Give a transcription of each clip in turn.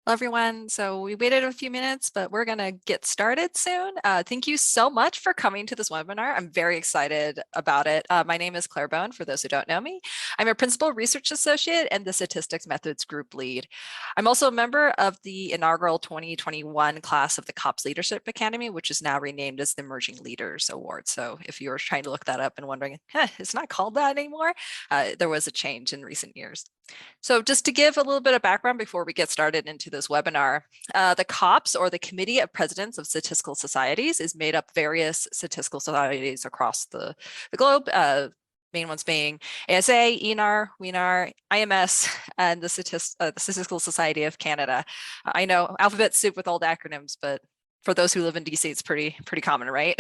Hello, everyone. So we waited a few minutes, but we're going to get started soon. Thank you so much for coming to this webinar. I'm very excited about it. My name is Clare Bowen, for those who don't know me. I'm a Principal Research Associate and the Statistics Methods Group Lead. I'm also a member of the inaugural 2021 class of the COPS Leadership Academy, which is now renamed as the Emerging Leaders Award. So if you were trying to look that up and wondering, it's not called that anymore, there was a change in recent years. So just to give a little bit of background before we get started into this webinar, the COPS, or the Committee of Presidents of Statistical Societies, is made up various statistical societies across the globe, main ones being ASA, ENAR, WENAR, IMS, and the Statistical Society of Canada. I know alphabet soup with all the acronyms, but for those who live in DC, it's pretty common, right?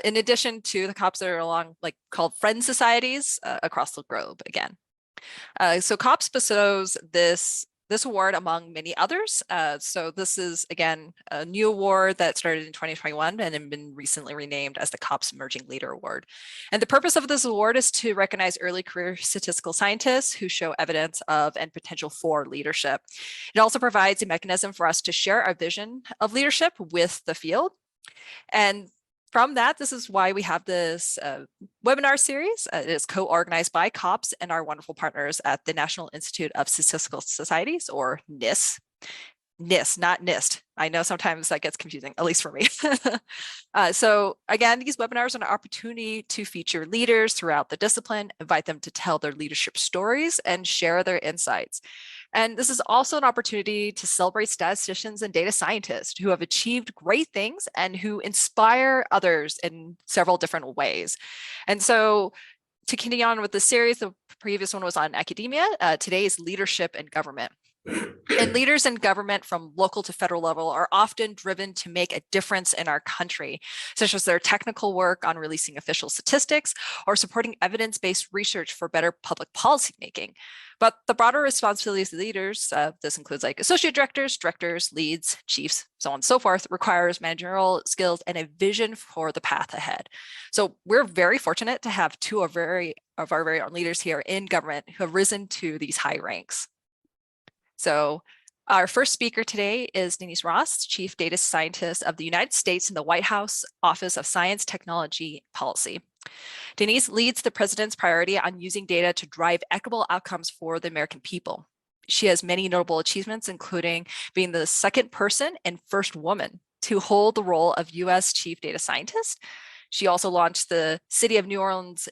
In addition to the COPS, there are called friend societies across the globe again. So COPS bestows this award among many others. So this is, again, a new award that started in 2021 and had been recently renamed as the COPS Emerging Leader Award. And the purpose of this award is to recognize early career statistical scientists who show evidence of and potential for leadership. It also provides a mechanism for us to share our vision of leadership with the field. And from that, this is why we have this webinar series. It is co-organized by COPS and our wonderful partners at the National Institute of Statistical Societies, or NISS. NISS, not NIST. I know sometimes that gets confusing, at least for me. So again, these webinars are an opportunity to feature leaders throughout the discipline, invite them to tell their leadership stories and share their insights. And this is also an opportunity to celebrate statisticians and data scientists who have achieved great things and who inspire others in several different ways. And so to continue on with the series, the previous one was on academia. Today is leadership and government. And leaders in government from local to federal level are often driven to make a difference in our country, such as their technical work on releasing official statistics or supporting evidence-based research for better public policy making. But the broader responsibilities of leaders, this includes like associate directors, directors, leads, chiefs, so on and so forth, requires managerial skills and a vision for the path ahead. So we're very fortunate to have two of our very own leaders here in government who have risen to these high ranks. So our first speaker today is Denice Ross, Chief Data Scientist of the United States in the White House Office of Science, Technology, Policy. Denice leads the president's priority on using data to drive equitable outcomes for the American people. She has many notable achievements, including being the second person and first woman to hold the role of U.S. Chief Data Scientist. She also launched the City of New Orleans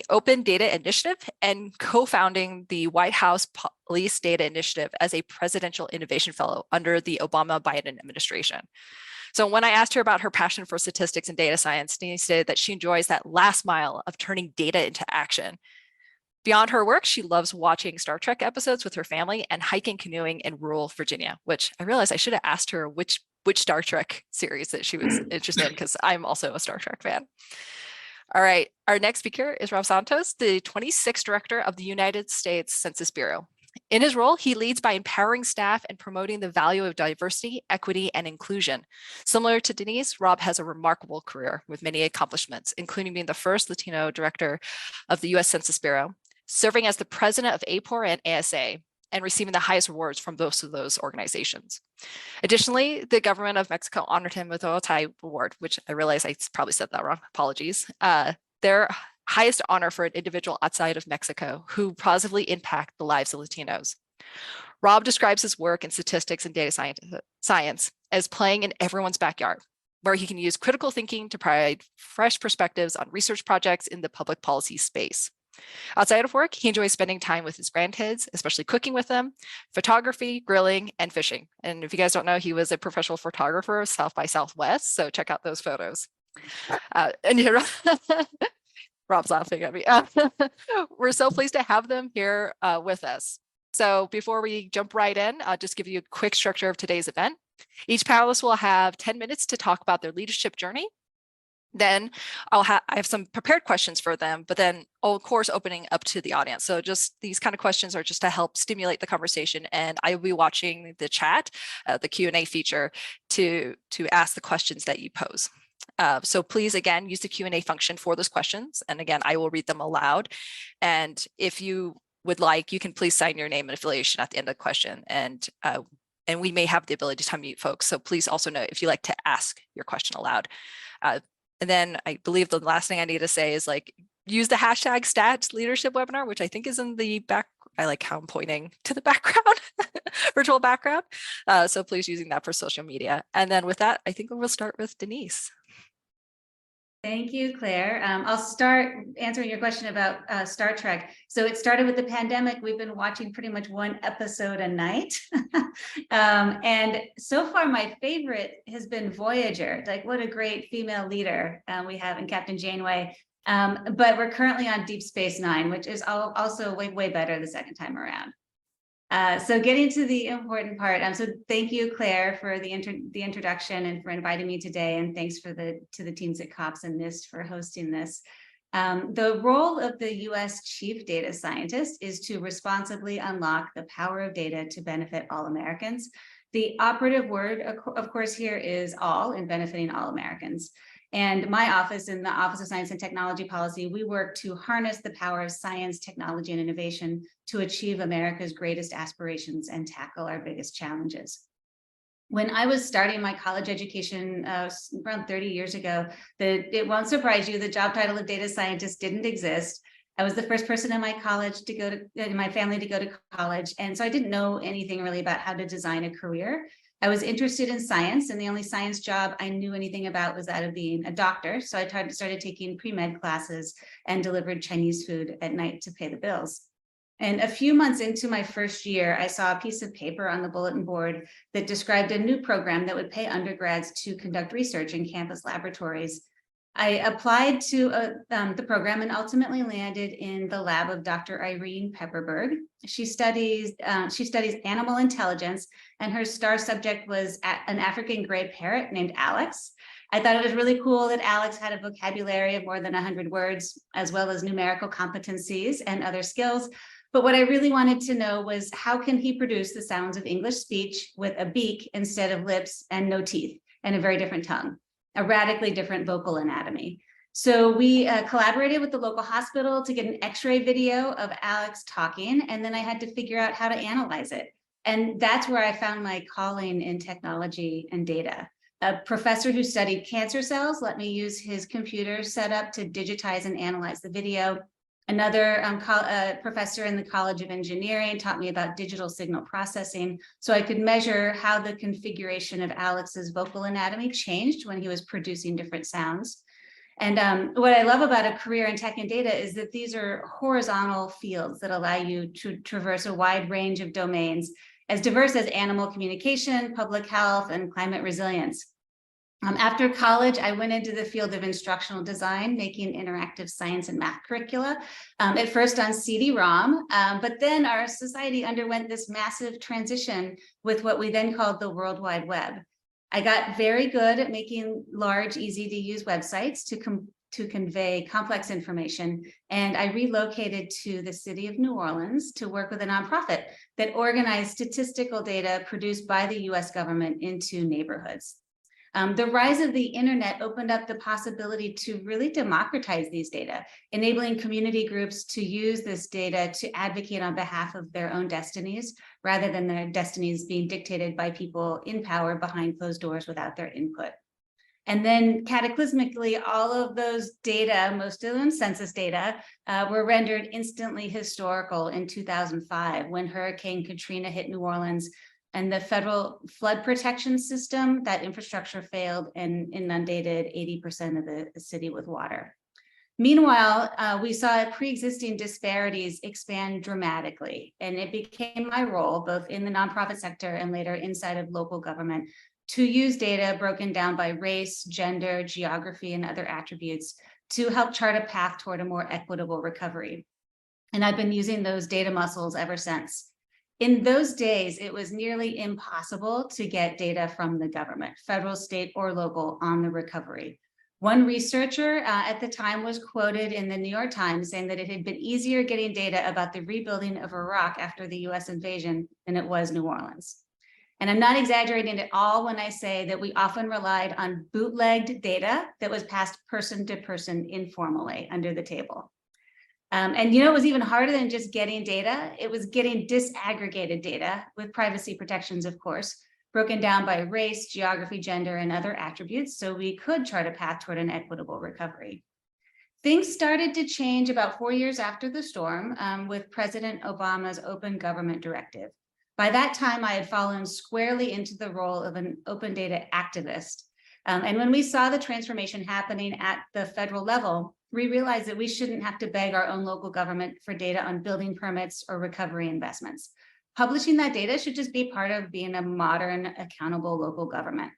Open Data Initiative and co-founding the White House Police Data Initiative as a Presidential Innovation Fellow under the Obama-Biden administration. So when I asked her about her passion for statistics and data science, Denice said that she enjoys that last mile of turning data into action. Beyond her work, she loves watching Star Trek episodes with her family and hiking, canoeing in rural Virginia, which I realized I should have asked her which Star Trek series that she was interested in, because I'm also a Star Trek fan. All right, our next speaker is Rob Santos, the 26th Director of the United States Census Bureau. In his role, he leads by empowering staff and promoting the value of diversity, equity, and inclusion. Similar to Denice, Rob has a remarkable career with many accomplishments, including being the first Latino director of the U.S. Census Bureau, serving as the president of APOR and ASA, and receiving the highest awards from both of those organizations. Additionally, the government of Mexico honored him with the Otay Award, which I realize I probably said that wrong, apologies. Their highest honor for an individual outside of Mexico who positively impact the lives of Latinos. Rob describes his work in statistics and data science as playing in everyone's backyard, where he can use critical thinking to provide fresh perspectives on research projects in the public policy space. Outside of work, he enjoys spending time with his grandkids, especially cooking with them, photography, grilling, and fishing. And if you guys don't know, he was a professional photographer of South by Southwest, so check out those photos. Rob's laughing at me. We're so pleased to have them here with us. So before we jump right in, I'll just give you a quick structure of today's event. Each panelist will have 10 minutes to talk about their leadership journey. Then I have some prepared questions for them, but then of course opening up to the audience. So just these kind of questions are just to help stimulate the conversation, and I will be watching the chat, the Q&A feature, to ask the questions that you pose. So please, again, use the Q&A function for those questions. And again, I will read them aloud. And if you would like, you can please sign your name and affiliation at the end of the question. And we may have the ability to unmute folks. So please also note if you like to ask your question aloud. And then I believe the last thing I need to say is like, use the hashtag Stats Leadership Webinar, which I think is in the back. I like how I'm pointing to the background, virtual background. So please using that for social media. And then with that, I think we'll start with Denice. Thank you, Claire. I'll start answering your question about Star Trek. So it started with the pandemic. We've been watching pretty much one episode a night. And so far, my favorite has been Voyager. Like, what a great female leader we have in Captain Janeway. But we're currently on Deep Space Nine, which is also way, way better the second time around. So getting to the important part. So thank you, Claire, for the introduction and for inviting me today. And thanks to the teams at COPSS-NISS for hosting this. The role of the US Chief Data Scientist is to responsibly unlock the power of data to benefit all Americans. The operative word, of course, here is all, in benefiting all Americans. And my office, in the Office of Science and Technology Policy, we work to harness the power of science, technology, and innovation to achieve America's greatest aspirations and tackle our biggest challenges. When I was starting my college education around 30 years ago, it won't surprise you, the job title of data scientist didn't exist. I was the first person in my family to go to college. And so I didn't know anything really about how to design a career. I was interested in science, and the only science job I knew anything about was that of being a doctor. So I started taking pre-med classes and delivered Chinese food at night to pay the bills. And a few months into my first year, I saw a piece of paper on the bulletin board that described a new program that would pay undergrads to conduct research in campus laboratories. I applied to the program and ultimately landed in the lab of Dr. Irene Pepperberg. She studies animal intelligence, and her star subject was an African gray parrot named Alex. I thought it was really cool that Alex had a vocabulary of more than 100 words, as well as numerical competencies and other skills. But what I really wanted to know was, how can he produce the sounds of English speech with a beak instead of lips and no teeth and a very different tongue? A radically different vocal anatomy. So we collaborated with the local hospital to get an X-ray video of Alex talking, and then I had to figure out how to analyze it. And that's where I found my calling in technology and data. A professor who studied cancer cells let me use his computer setup to digitize and analyze the video. Another professor in the College of Engineering taught me about digital signal processing, so I could measure how the configuration of Alex's vocal anatomy changed when he was producing different sounds. And what I love about a career in tech and data is that these are horizontal fields that allow you to traverse a wide range of domains, as diverse as animal communication, public health, and climate resilience. After college, I went into the field of instructional design, making interactive science and math curricula, at first on CD-ROM, but then our society underwent this massive transition with what we then called the World Wide Web. I got very good at making large, easy-to-use websites to convey complex information, and I relocated to the city of New Orleans to work with a nonprofit that organized statistical data produced by the US government into neighborhoods. The rise of the internet opened up the possibility to really democratize these data, enabling community groups to use this data to advocate on behalf of their own destinies, rather than their destinies being dictated by people in power behind closed doors without their input. And then cataclysmically, all of those data, most of them census data, were rendered instantly historical in 2005 when Hurricane Katrina hit New Orleans. And the federal flood protection system, that infrastructure failed and inundated 80% of the city with water. Meanwhile, we saw pre-existing disparities expand dramatically, and it became my role, both in the nonprofit sector and later inside of local government, to use data broken down by race, gender, geography, and other attributes to help chart a path toward a more equitable recovery. And I've been using those data muscles ever since. In those days, it was nearly impossible to get data from the government, federal, state, or local, on the recovery. One researcher at the time was quoted in the New York Times saying that it had been easier getting data about the rebuilding of Iraq after the US invasion than it was New Orleans. And I'm not exaggerating at all when I say that we often relied on bootlegged data that was passed person to person informally under the table. And you know, it was even harder than just getting data. It was getting disaggregated data with privacy protections, of course, broken down by race, geography, gender, and other attributes, so we could chart a path toward an equitable recovery. Things started to change about 4 years after the storm with President Obama's Open Government Directive. By that time, I had fallen squarely into the role of an open data activist. And when we saw the transformation happening at the federal level, we realized that we shouldn't have to beg our own local government for data on building permits or recovery investments. Publishing that data should just be part of being a modern, accountable local government.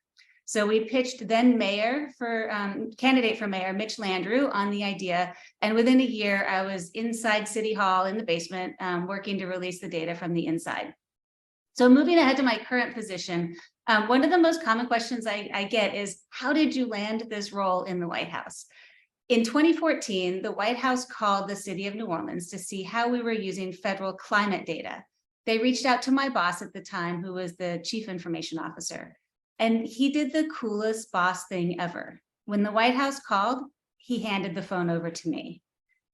So we pitched then candidate for mayor, Mitch Landrieu, on the idea. And within a year, I was inside City Hall in the basement, working to release the data from the inside. So moving ahead to my current position, one of the most common questions I get is, how did you land this role in the White House? In 2014, the White House called the city of New Orleans to see how we were using federal climate data. They reached out to my boss at the time, who was the chief information officer. And he did the coolest boss thing ever. When the White House called, he handed the phone over to me.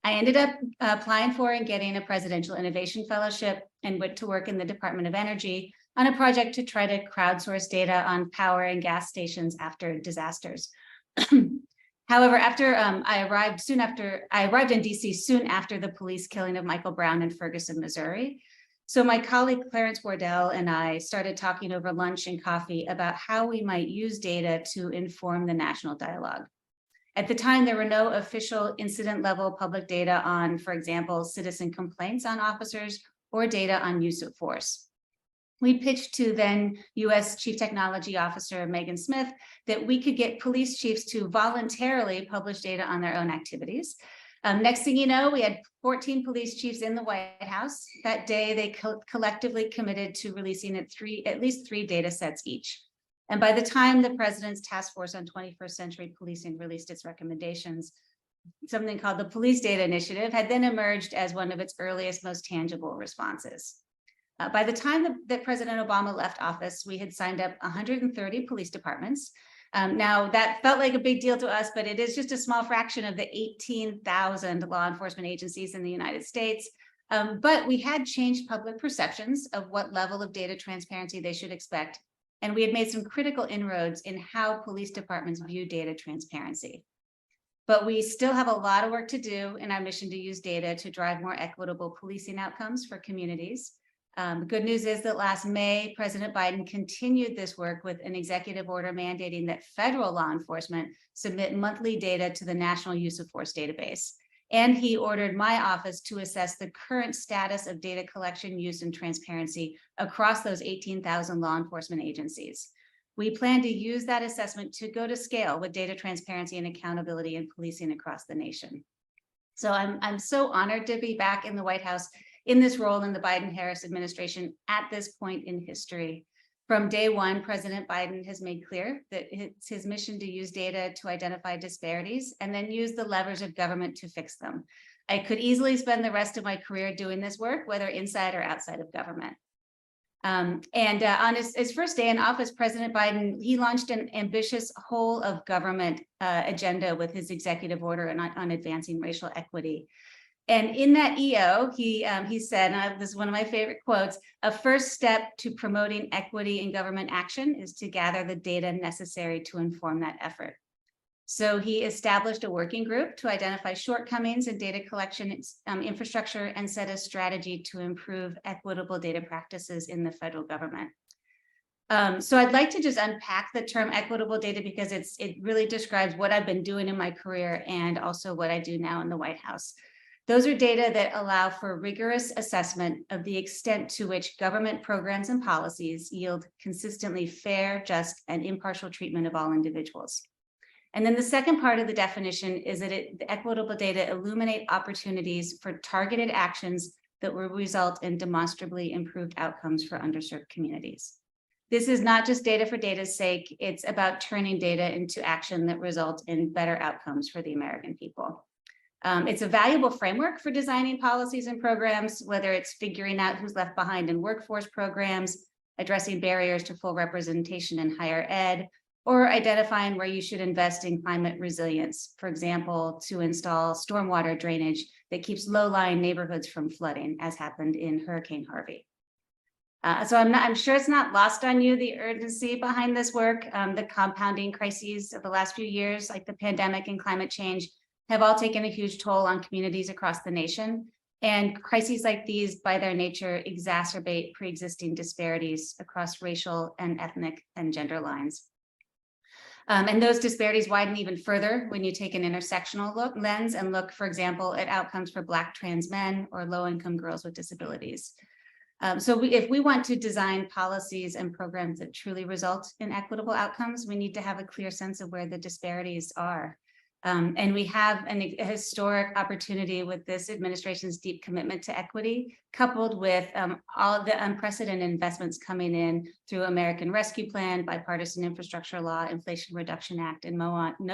I ended up applying for and getting a Presidential Innovation Fellowship and went to work in the Department of Energy on a project to try to crowdsource data on power and gas stations after disasters. However, after I arrived in DC soon after the police killing of Michael Brown in Ferguson, Missouri. So my colleague Clarence Wardell and I started talking over lunch and coffee about how we might use data to inform the national dialogue. At the time, there were no official incident level public data on, for example, citizen complaints on officers or data on use of force. We pitched to then US Chief Technology Officer Megan Smith that we could get police chiefs to voluntarily publish data on their own activities. Next thing you know, we had 14 police chiefs in the White House. That day, they collectively committed to releasing at least three data sets each. And by the time the President's Task Force on 21st Century Policing released its recommendations, something called the Police Data Initiative had then emerged as one of its earliest, most tangible responses. By the time that President Obama left office, we had signed up 130 police departments. Now, that felt like a big deal to us, but it is just a small fraction of the 18,000 law enforcement agencies in the United States. But we had changed public perceptions of what level of data transparency they should expect. And we had made some critical inroads in how police departments view data transparency. But we still have a lot of work to do in our mission to use data to drive more equitable policing outcomes for communities. The good news is that last May, President Biden continued this work with an executive order mandating that federal law enforcement submit monthly data to the National Use of Force database. And he ordered my office to assess the current status of data collection, use, and transparency across those 18,000 law enforcement agencies. We plan to use that assessment to go to scale with data transparency and accountability in policing across the nation. So I'm so honored to be back in the White House in this role in the Biden-Harris administration at this point in history. From day one, President Biden has made clear that it's his mission to use data to identify disparities and then use the levers of government to fix them. I could easily spend the rest of my career doing this work, whether inside or outside of government. On his first day in office, President Biden, he launched an ambitious whole of government agenda with his executive order on advancing racial equity. And in that EO, he said, and this is one of my favorite quotes, a first step to promoting equity in government action is to gather the data necessary to inform that effort. So he established a working group to identify shortcomings in data collection infrastructure and set a strategy to improve equitable data practices in the federal government. So I'd like to just unpack the term equitable data because it really describes what I've been doing in my career and also what I do now in the White House. Those are data that allow for rigorous assessment of the extent to which government programs and policies yield consistently fair, just, and impartial treatment of all individuals. And then the second part of the definition is that the equitable data illuminate opportunities for targeted actions that will result in demonstrably improved outcomes for underserved communities. This is not just data for data's sake, it's about turning data into action that results in better outcomes for the American people. It's a valuable framework for designing policies and programs, whether it's figuring out who's left behind in workforce programs, addressing barriers to full representation in higher ed, or identifying where you should invest in climate resilience, for example, to install stormwater drainage that keeps low-lying neighborhoods from flooding, as happened in Hurricane Harvey. So I'm sure it's not lost on you, the urgency behind this work. The compounding crises of the last few years, like the pandemic and climate change, have all taken a huge toll on communities across the nation. And crises like these, by their nature, exacerbate pre-existing disparities across racial and ethnic and gender lines. And those disparities widen even further when you take an intersectional lens and look, for example, at outcomes for Black trans men or low-income girls with disabilities. So if we want to design policies and programs that truly result in equitable outcomes, we need to have a clear sense of where the disparities are. And we have a historic opportunity with this administration's deep commitment to equity, coupled with all of the unprecedented investments coming in through American Rescue Plan, Bipartisan Infrastructure Law, Inflation Reduction Act, and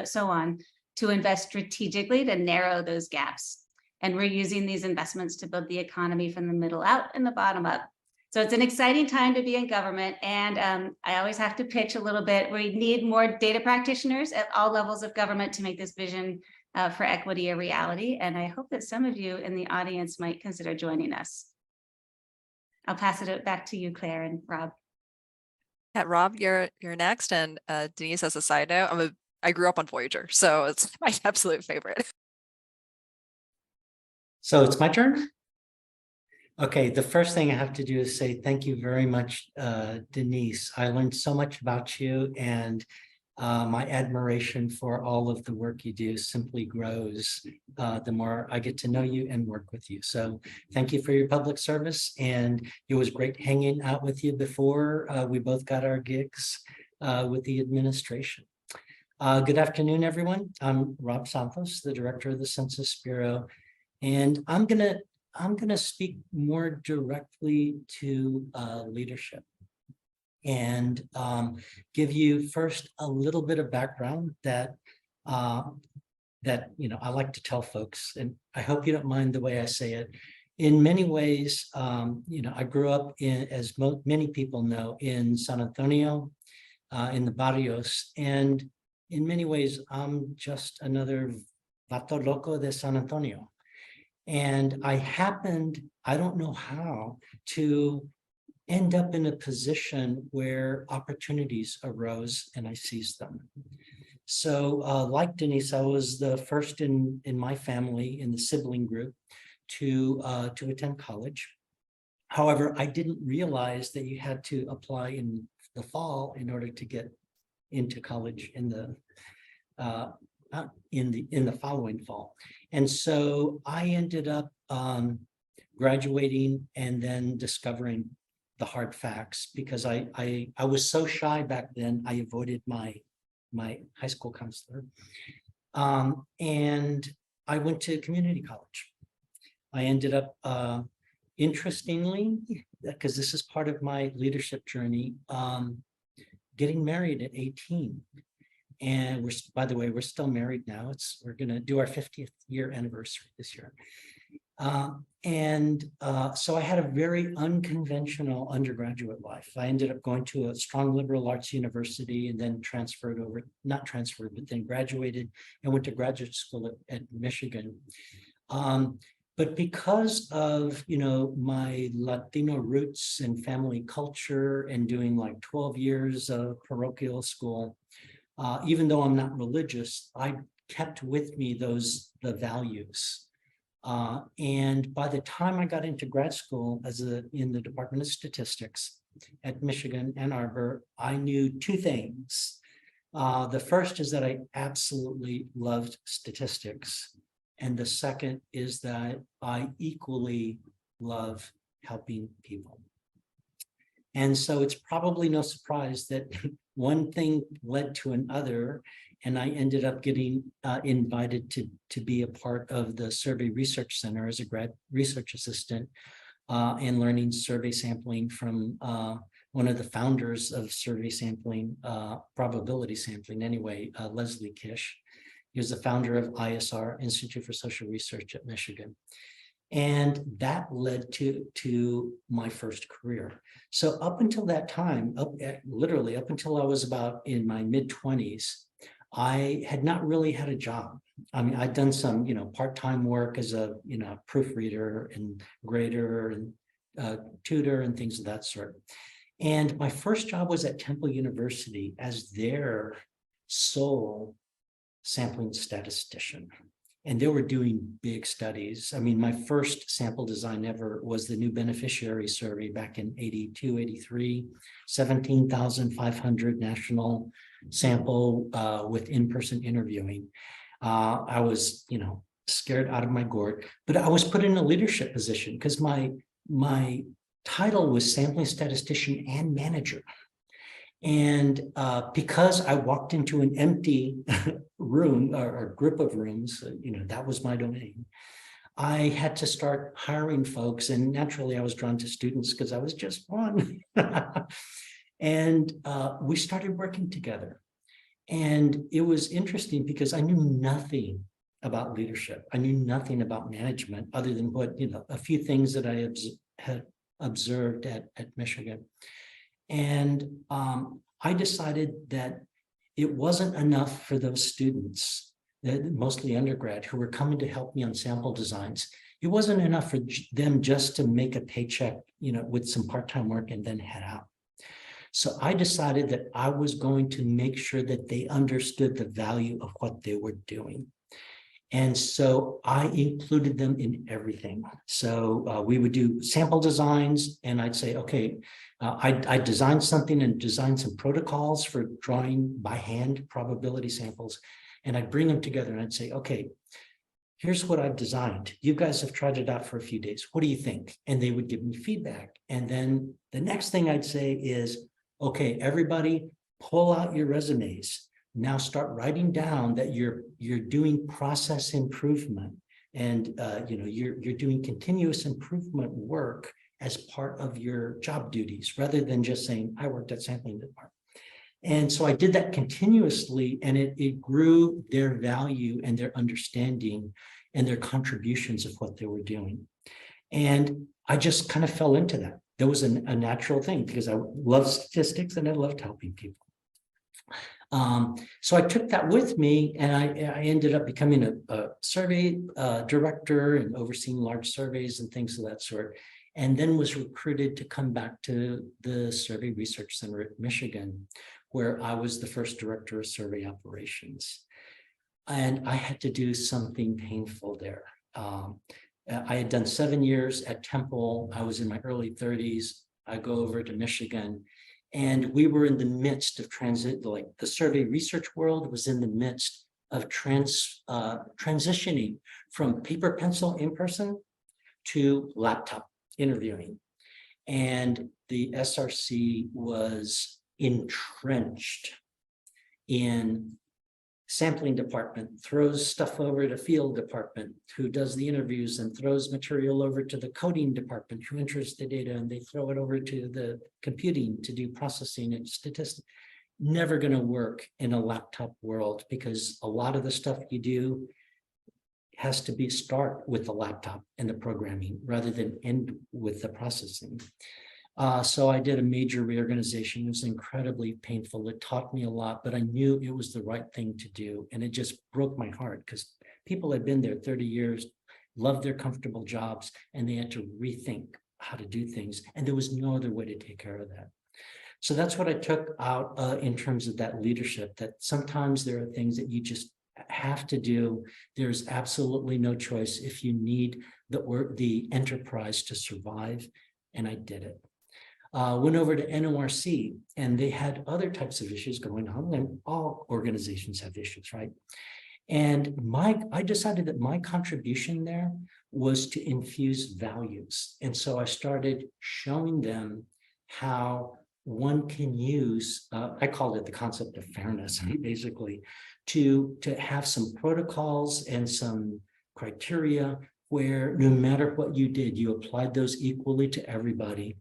so on, to invest strategically to narrow those gaps. And we're using these investments to build the economy from the middle out and the bottom up. So it's an exciting time to be in government. And I always have to pitch a little bit. We need more data practitioners at all levels of government to make this vision for equity a reality. And I hope that some of you in the audience might consider joining us. I'll pass it back to you, Claire and Rob. Yeah, Rob, you're next. And Denise, as a side note, I grew up on Voyager, so it's my absolute favorite. So it's my turn? Okay, the first thing I have to do is say thank you very much, Denise. I learned so much about you, and my admiration for all of the work you do simply grows the more I get to know you and work with you. So thank you for your public service, and it was great hanging out with you before we both got our gigs with the administration. Good afternoon, everyone. I'm Rob Santos, the Director of the Census Bureau, and I'm gonna speak more directly to leadership and give you first a little bit of background that I like to tell folks, and I hope you don't mind the way I say it. In many ways, I grew up in, as many people know, in San Antonio, in the barrios, and in many ways, I'm just another vato loco de San Antonio. And I happened, I don't know how, to end up in a position where opportunities arose and I seized them. So like Denise, I was the first in my family, in the sibling group, to attend college. However, I didn't realize that you had to apply in the fall in order to get into college in the following fall. And so I ended up graduating and then discovering the hard facts, because I was so shy back then. I avoided my high school counselor, and I went to community college. I ended up, interestingly, because this is part of my leadership journey, getting married at 18. And by the way, we're still married now. We're going to do our 50th year anniversary this year. So I had a very unconventional undergraduate life. I ended up going to a strong liberal arts university and then but then graduated and went to graduate school at Michigan. But because of, my Latino roots and family culture and doing like 12 years of parochial school, even though I'm not religious, I kept with me the values. And by the time I got into grad school in the Department of Statistics at Michigan, Ann Arbor, I knew two things. The first is that I absolutely loved statistics. And the second is that I equally love helping people. And so it's probably no surprise that one thing led to another, and I ended up getting invited to be a part of the Survey Research Center as a grad research assistant and learning survey sampling from one of the founders of survey sampling, probability sampling anyway, Leslie Kish. He was the founder of ISR, Institute for Social Research at Michigan. And that led to my first career. So up until that time, literally up until I was about in my mid-20s, I had not really had a job. I mean, I'd done some, part-time work as a, proofreader and grader and tutor and things of that sort. And my first job was at Temple University as their sole sampling statistician. And they were doing big studies. I mean, my first sample design ever was the new beneficiary survey back in 82, 83, 17,500 national sample with in-person interviewing. I was, scared out of my gourd, but I was put in a leadership position because my title was sampling statistician and manager. And because I walked into an empty room or group of rooms, that was my domain. I had to start hiring folks, and naturally I was drawn to students because I was just one. And we started working together. And it was interesting because I knew nothing about leadership. I knew nothing about management other than what, a few things that I had observed at Michigan. And I decided that it wasn't enough for those students, mostly undergrad, who were coming to help me on sample designs. It wasn't enough for them just to make a paycheck, with some part-time work and then head out. So I decided that I was going to make sure that they understood the value of what they were doing. And so I included them in everything. So we would do sample designs, and I'd say, okay, I designed something and designed some protocols for drawing by hand probability samples. And I'd bring them together and I'd say, okay, here's what I've designed. You guys have tried it out for a few days. What do you think? And they would give me feedback. And then the next thing I'd say is, okay, everybody pull out your resumes. Now start writing down that you're doing process improvement, and you're doing continuous improvement work as part of your job duties, rather than just saying, I worked at sampling department. And so I did that continuously, and it grew their value and their understanding and their contributions of what they were doing. And I just kind of fell into that. That was a natural thing because I love statistics and I loved helping people. So I took that with me, and I ended up becoming a survey director and overseeing large surveys and things of that sort, and then was recruited to come back to the Survey Research Center at Michigan, where I was the first director of survey operations. And I had to do something painful there. I had done 7 years at Temple. I was in my early 30s. I go over to Michigan. And we were in the midst of like the survey research world was in the midst of transitioning from paper pencil in person to laptop interviewing. And the SRC was entrenched in sampling department, throws stuff over to field department, who does the interviews, and throws material over to the coding department, who enters the data, and they throw it over to the computing to do processing and statistics. Never going to work in a laptop world, because a lot of the stuff you do has to start with the laptop and the programming rather than end with the processing. So I did a major reorganization. It was incredibly painful. It taught me a lot, but I knew it was the right thing to do. And it just broke my heart because people had been there 30 years, loved their comfortable jobs, and they had to rethink how to do things. And there was no other way to take care of that. So that's what I took out in terms of that leadership, that sometimes there are things that you just have to do. There's absolutely no choice if you need the enterprise to survive. And I did it. Went over to NORC, and they had other types of issues going on, and all organizations have issues, right? And I decided that my contribution there was to infuse values. And so I started showing them how one can use, I called it the concept of fairness, basically, to have some protocols and some criteria where no matter what you did, you applied those equally to everybody.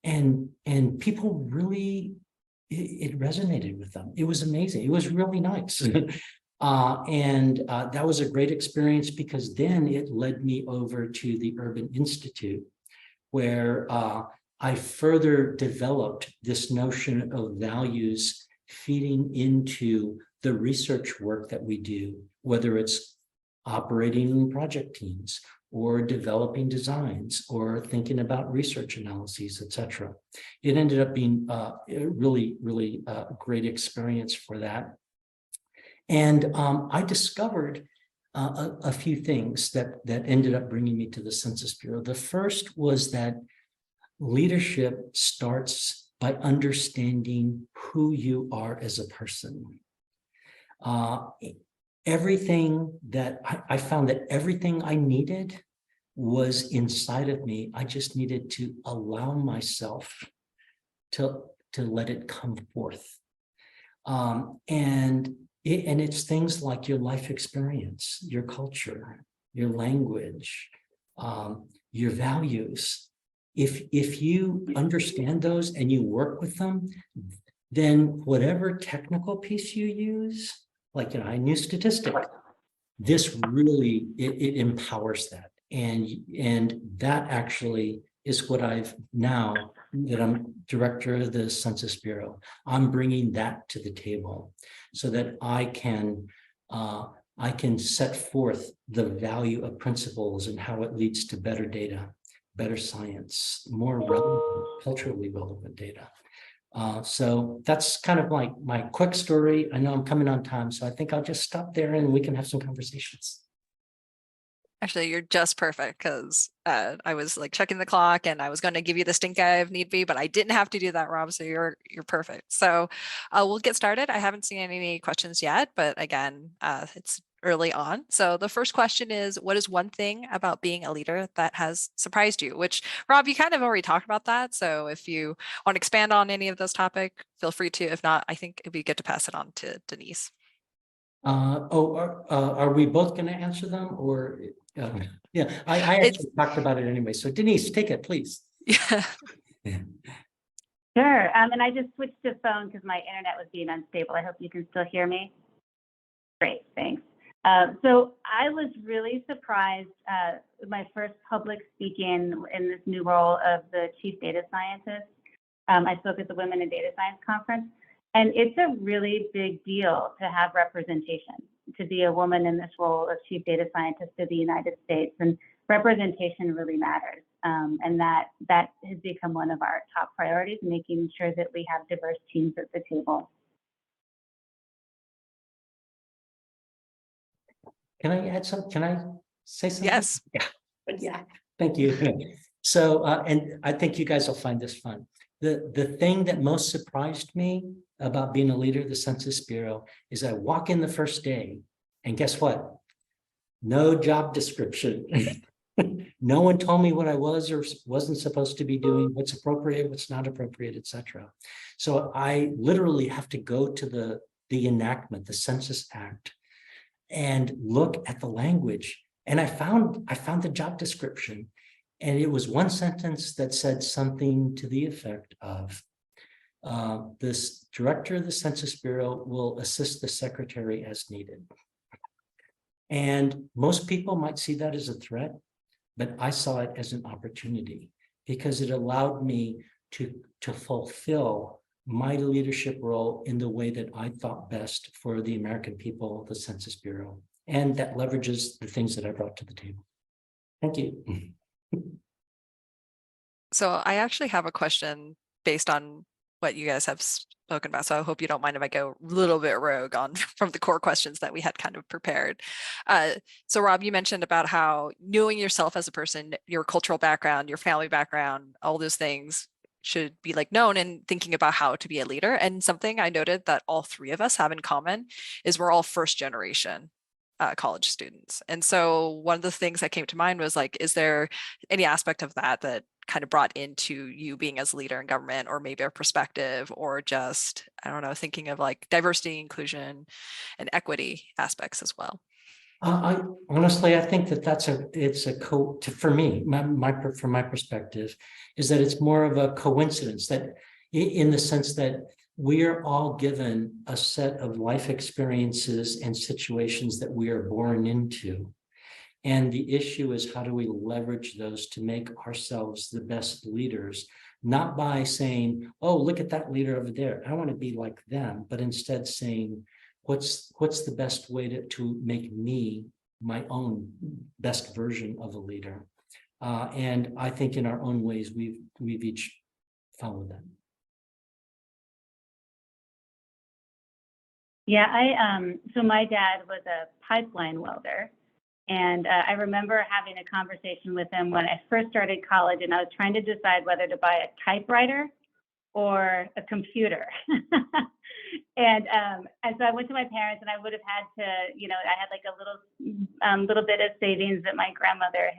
And people really, it resonated with them. It was amazing. It was really nice. That was a great experience, because then it led me over to the Urban Institute, where I further developed this notion of values feeding into the research work that we do, whether it's operating project teams or developing designs or thinking about research analyses, etc. It ended up being a really, really great experience for that. And I discovered a few things that ended up bringing me to the Census Bureau. The first was that leadership starts by understanding who you are as a person. Everything that I found that everything I needed was inside of me. I just needed to allow myself to let it come forth. And it's things like your life experience, your culture, your language, your values. If you understand those and you work with them, then whatever technical piece you use, like, I knew statistics, this really, it empowers that. And that actually is what I've now that I'm director of the Census Bureau, I'm bringing that to the table so that I can set forth the value of principles and how it leads to better data, better science, more relevant, culturally relevant data. So that's kind of like my quick story. I know I'm coming on time, so I think I'll just stop there and we can have some conversations. Actually, you're just perfect because I was like checking the clock and I was going to give you the stink eye if need be, but I didn't have to do that, Rob. So you're perfect. So we'll get started. I haven't seen any questions yet, but again, it's early on. So the first question is, what is one thing about being a leader that has surprised you? Which, Rob, you kind of already talked about that. So if you want to expand on any of those topics, feel free to. If not, I think it'd be good to pass it on to Denice. Are we both going to answer them, or yeah, I actually talked about it anyway. So Denice, take it, please. Yeah. Sure. And I just switched to phone because my internet was being unstable. I hope you can still hear me. Great, thanks. So I was really surprised my first public speaking in this new role of the chief data scientist. I spoke at the Women in Data Science conference. And it's a really big deal to have representation, to be a woman in this role of chief data scientist of the United States. And representation really matters. And that has become one of our top priorities, making sure that we have diverse teams at the table. Can I add something? Can I say something? Yes. Yeah. Thank you. So, and I think you guys will find this fun. The thing that most surprised me about being a leader of the Census Bureau is I walk in the first day and guess what? No job description. No one told me what I was or wasn't supposed to be doing, what's appropriate, what's not appropriate, etc. So I literally have to go to the enactment, the Census Act, and look at the language. And I found the job description. And it was one sentence that said something to the effect of, this director of the Census Bureau will assist the secretary as needed. And most people might see that as a threat, but I saw it as an opportunity because it allowed me to fulfill my leadership role in the way that I thought best for the American people, the Census Bureau, and that leverages the things that I brought to the table. Thank you. So I actually have a question based on what you guys have spoken about. So I hope you don't mind if I go a little bit rogue on from the core questions that we had kind of prepared. So Rob, you mentioned about how knowing yourself as a person, your cultural background, your family background, all those things should be like known and thinking about how to be a leader. And something I noted that all three of us have in common is we're all first generation college students. And so one of the things that came to mind was like, is there any aspect of that kind of brought into you being as a leader in government, or maybe a perspective, or just, I don't know, thinking of like diversity, inclusion, and equity aspects as well? I honestly, I think that for me, from my perspective, is that it's more of a coincidence that in the sense that we are all given a set of life experiences and situations that we are born into. And the issue is, how do we leverage those to make ourselves the best leaders? Not by saying, oh, look at that leader over there, I want to be like them, but instead saying, what's the best way to make me my own best version of a leader. And I think in our own ways, we've each followed that. Yeah, so my dad was a pipeline welder, and I remember having a conversation with him when I first started college, and I was trying to decide whether to buy a typewriter or a computer. And so I went to my parents, and I would have had to, I had like a little bit of savings that my grandmother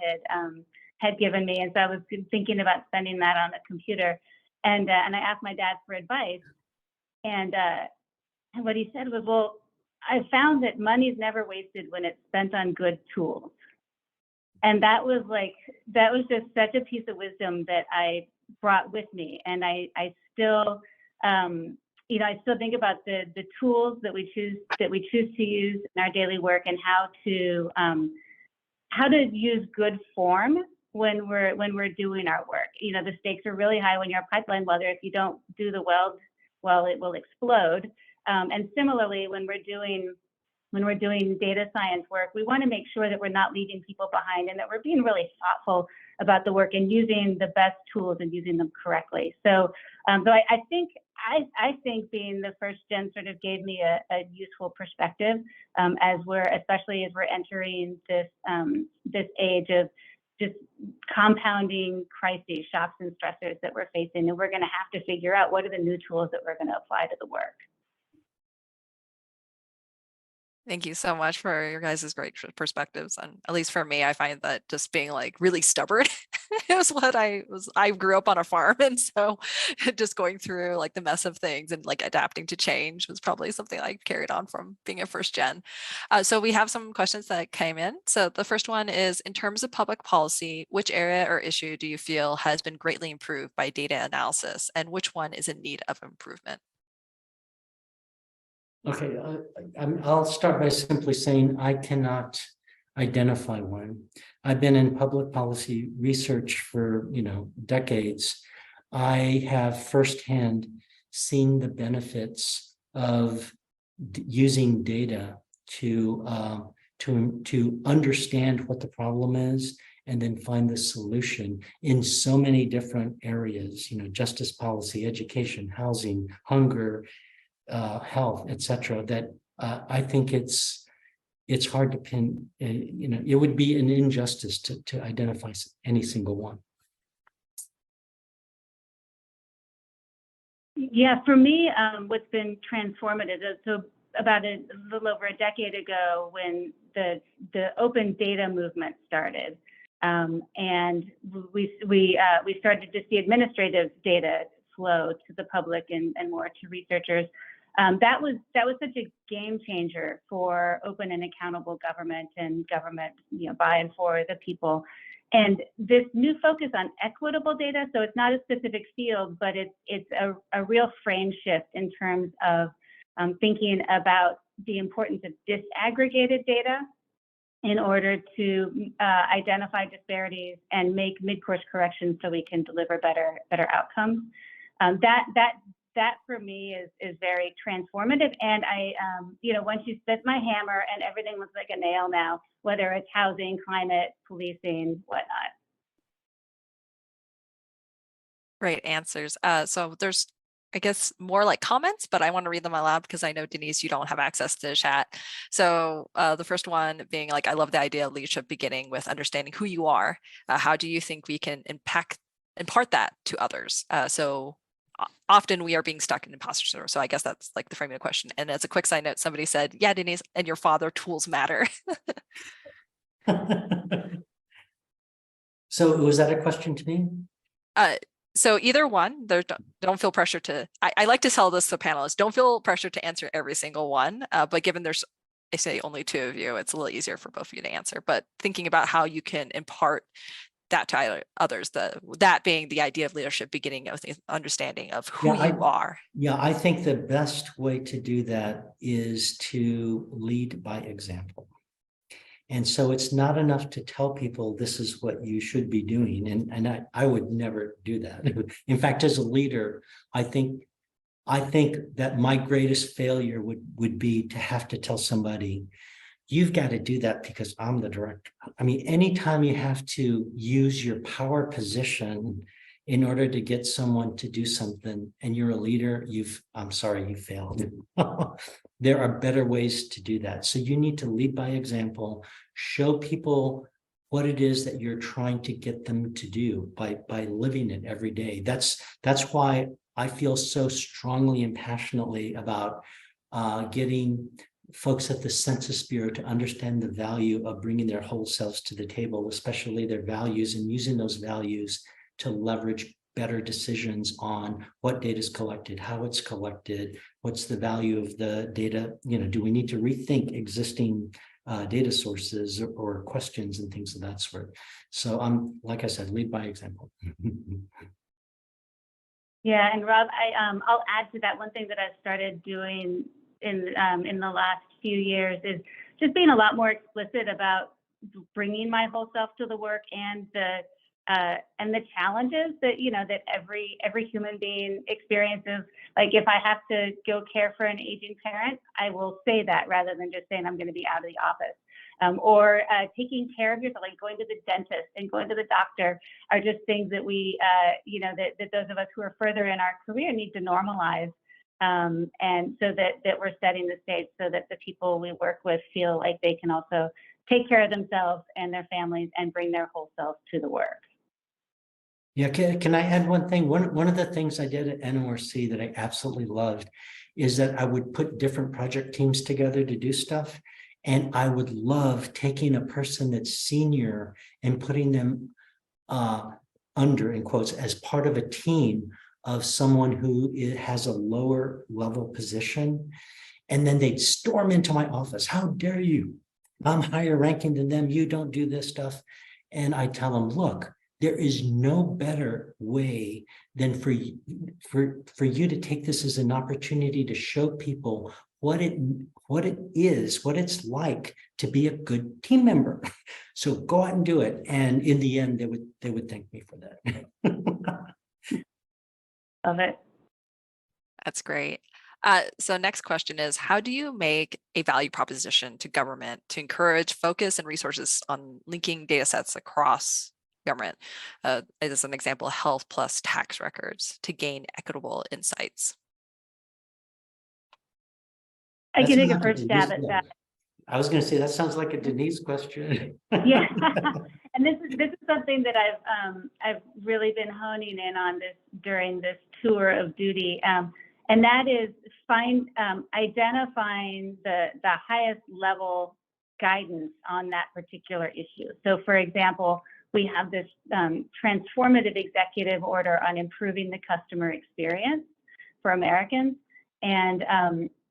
had given me, and so I was thinking about spending that on a computer. And I asked my dad for advice, and what he said was, "Well, I found that money is never wasted when it's spent on good tools." And that was just such a piece of wisdom that I brought with me, and I still. I still think about the tools that we choose to use in our daily work, and how to use good form when we're doing our work. The stakes are really high when you're a pipeline welder. If you don't do the weld, well, it will explode. And similarly, when we're doing data science work, we want to make sure that we're not leaving people behind, and that we're being really thoughtful about the work and using the best tools and using them correctly. So I think being the first gen sort of gave me a useful perspective, especially as we're entering this age of just compounding crises, shocks, and stressors that we're facing, and we're going to have to figure out what are the new tools that we're going to apply to the work. Thank you so much for your guys' great perspectives. And at least for me, I find that just being like really stubborn it was what I grew up on a farm. And so just going through like the mess of things and like adapting to change was probably something I carried on from being a first gen. So we have some questions that came in. So the first one is, in terms of public policy, which area or issue do you feel has been greatly improved by data analysis, and which one is in need of improvement? Okay, I'll start by simply saying I cannot identify one. I've been in public policy research for decades. I have firsthand seen the benefits of using data to understand what the problem is and then find the solution in so many different areas. Justice policy, education, housing, hunger, health, etc. That I think it's hard to pin. It would be an injustice to identify any single one. Yeah, for me, what's been transformative. So about a little over a decade ago, when the open data movement started, and we started to see administrative data flow to the public and more to researchers. That was such a game changer for open and accountable government, and government by and for the people. And this new focus on equitable data, so it's not a specific field, but it's a real frame shift in terms of thinking about the importance of disaggregated data in order to identify disparities and make mid-course corrections so we can deliver better outcomes. That for me is very transformative. And once you spit my hammer and everything looks like a nail now, whether it's housing, climate, policing, whatnot. Great answers. So there's, I guess, more like comments, but I want to read them aloud because I know, Denice, you don't have access to the chat. So the first one being like, I love the idea of leadership beginning with understanding who you are. How do you think we can impart that to others? So often we are being stuck in imposter syndrome. So I guess that's like the framing of the question. And as a quick side note, somebody said, yeah, Denice, and your father, tools matter. So was that a question to me? So either one, don't feel pressure to, I like to tell this to panelists, don't feel pressure to answer every single one, but given there's, I say only two of you, it's a little easier for both of you to answer, but thinking about how you can impart that to others, that being the idea of leadership beginning of the understanding of who you are. Yeah, I think the best way to do that is to lead by example. And so it's not enough to tell people this is what you should be doing. And I would never do that. In fact, as a leader, I think I think that my greatest failure would be to have to tell somebody, you've got to do that because I'm the director. I mean, anytime you have to use your power position in order to get someone to do something and you're a leader, I'm sorry, you failed. There are better ways to do that. So you need to lead by example, show people what it is that you're trying to get them to do by living it every day. That's why I feel so strongly and passionately about getting folks at the Census Bureau to understand the value of bringing their whole selves to the table, especially their values, and using those values to leverage better decisions on what data is collected, how it's collected, what's the value of the data. Do we need to rethink existing data sources or questions and things of that sort? So like I said, lead by example. Yeah, and Rob, I'll add to that. One thing that I've started doing in the last few years is just being a lot more explicit about bringing my whole self to the work and the challenges that that every human being experiences. Like if I have to go care for an aging parent, I will say that rather than just saying I'm going to be out of the office. Or taking care of yourself, like going to the dentist and going to the doctor, are just things that we, that those of us who are further in our career need to normalize, and so that we're setting the stage so that the people we work with feel like they can also take care of themselves and their families and bring their whole selves to the work. Yeah, can I add one thing? One of the things I did at NORC that I absolutely loved is that I would put different project teams together to do stuff. And I would love taking a person that's senior and putting them under, in quotes, as part of a team of someone who has a lower level position. And then they'd storm into my office. How dare you? I'm higher ranking than them. You don't do this stuff. And I tell them, look, there is no better way than for you to take this as an opportunity to show people what it's like to be a good team member. So go out and do it. And in the end, they would thank me for that. Love it. That's great. So next question is, how do you make a value proposition to government to encourage focus and resources on linking data sets across government? As an example, health plus tax records to gain equitable insights. I can take a first stab at that. I was going to say that sounds like a Denice question. Yeah, and this is something that I've really been honing in on during this tour of duty, and that is identifying the highest level guidance on that particular issue. So, for example, we have this transformative executive order on improving the customer experience for Americans,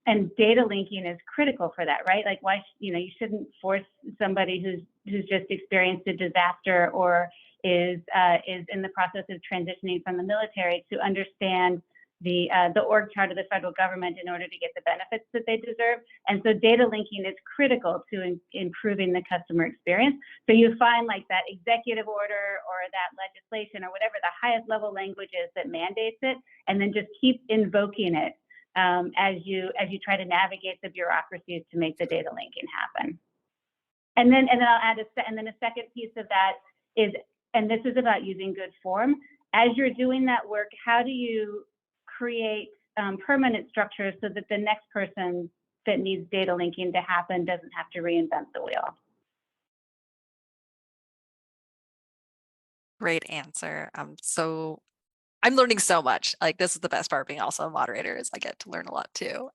and data linking is critical for that, right? Like, why you shouldn't force somebody who's just experienced a disaster or is in the process of transitioning from the military to understand the org chart of the federal government in order to get the benefits that they deserve. And so data linking is critical to improving the customer experience. So you find like that executive order or that legislation or whatever the highest level language is that mandates it, and then just keep invoking it as you try to navigate the bureaucracies to make the data linking happen. And then I'll add a second piece of that is, and this is about using good form. As you're doing that work, how do you create permanent structures so that the next person that needs data linking to happen doesn't have to reinvent the wheel? Great answer. I'm learning so much. Like, this is the best part being also a moderator, is I get to learn a lot too.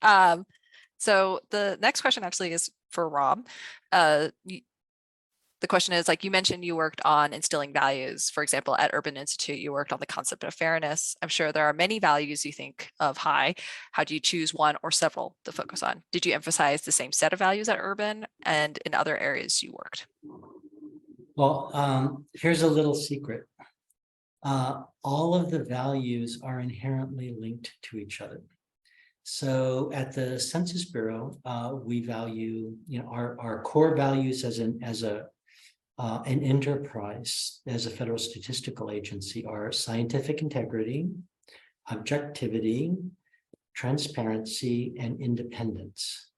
So the next question actually is for Rob. The question is, like you mentioned, you worked on instilling values. For example, at Urban Institute, you worked on the concept of fairness. I'm sure there are many values you think of high. How do you choose one or several to focus on? Did you emphasize the same set of values at Urban and in other areas you worked? Well, here's a little secret. All of the values are inherently linked to each other. So at the Census Bureau, we value, our core values as an enterprise, as a federal statistical agency, are scientific integrity, objectivity, transparency, and independence.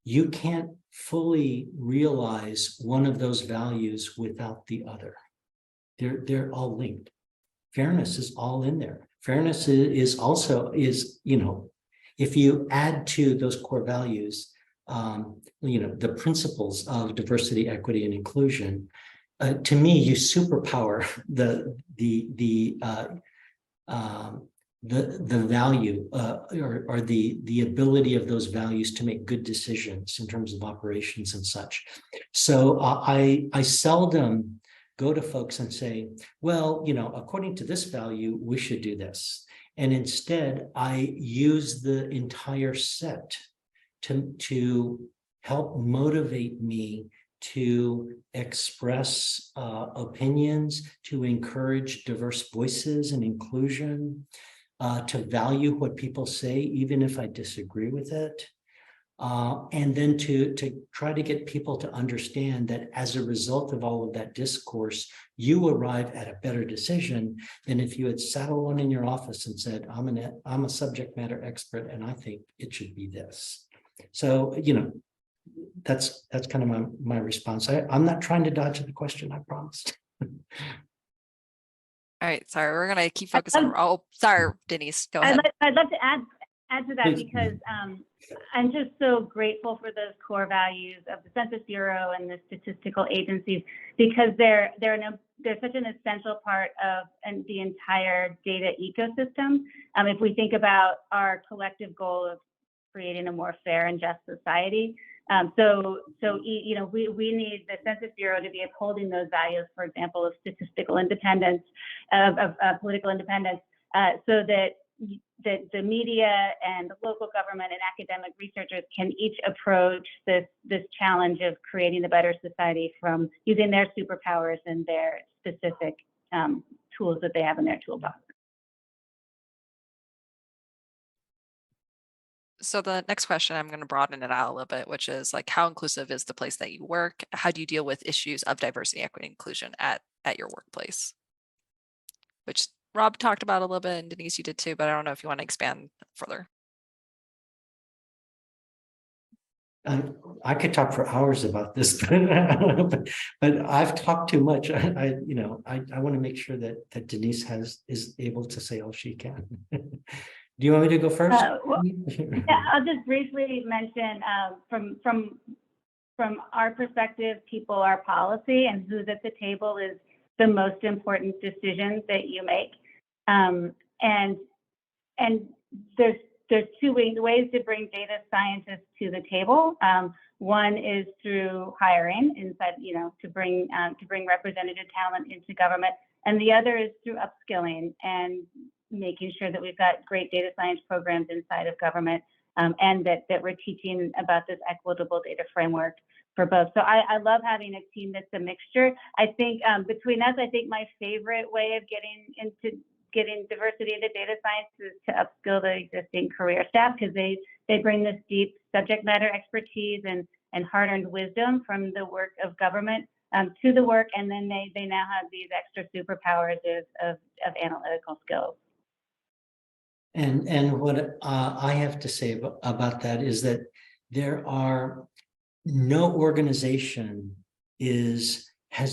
You can't fully realize one of those values without the other. They're all linked. Fairness is all in there. Fairness is also, you know, if you add to those core values, you know, the principles of diversity, equity, and inclusion, to me, you superpower the value or the ability of those values to make good decisions in terms of operations and such. So I seldom go to folks and say, well, you know, according to this value, we should do this. And instead, I use the entire set to help motivate me to express opinions, to encourage diverse voices and inclusion, to value what people say, even if I disagree with it. And then to try to get people to understand that as a result of all of that discourse, you arrive at a better decision than if you had sat alone in your office and said, I'm a subject matter expert and I think it should be this. So, you know, that's kind of my response. I'm not trying to dodge the question, I promised. All right, sorry, we're gonna keep focusing. Oh, sorry, Denice, go ahead. I'd love to add to that, Please. because I'm just so grateful for those core values of the Census Bureau and the statistical agencies, because they're such an essential part of the entire data ecosystem. If we think about our collective goal of creating a more fair and just society, you know, we need the Census Bureau to be upholding those values, for example, of statistical independence, of political independence, so that the media and the local government and academic researchers can each approach this challenge of creating a better society from using their superpowers and their specific tools that they have in their toolbox. So the next question, I'm going to broaden it out a little bit, which is like, how inclusive is the place that you work? How do you deal with issues of diversity, equity, inclusion at your workplace? Which Rob talked about a little bit, and Denice, you did too, but I don't know if you want to expand further. I could talk for hours about this, but I've talked too much. I want to make sure that Denice is able to say all she can. Do you want me to go first? Well, yeah, I'll just briefly mention from our perspective, people are policy, and who's at the table is the most important decisions that you make. And there's two ways to bring data scientists to the table. One is through hiring inside, you know, to bring representative talent into government, and the other is through upskilling and making sure that we've got great data science programs inside of government, and that we're teaching about this equitable data framework for both. So I love having a team that's a mixture. I think between us, I think my favorite way of getting diversity into data science is to upskill the existing career staff, because they bring this deep subject matter expertise and hard-earned wisdom from the work of government to the work, and then they now have these extra superpowers of analytical skills. And what I have to say about that is that there are no organization has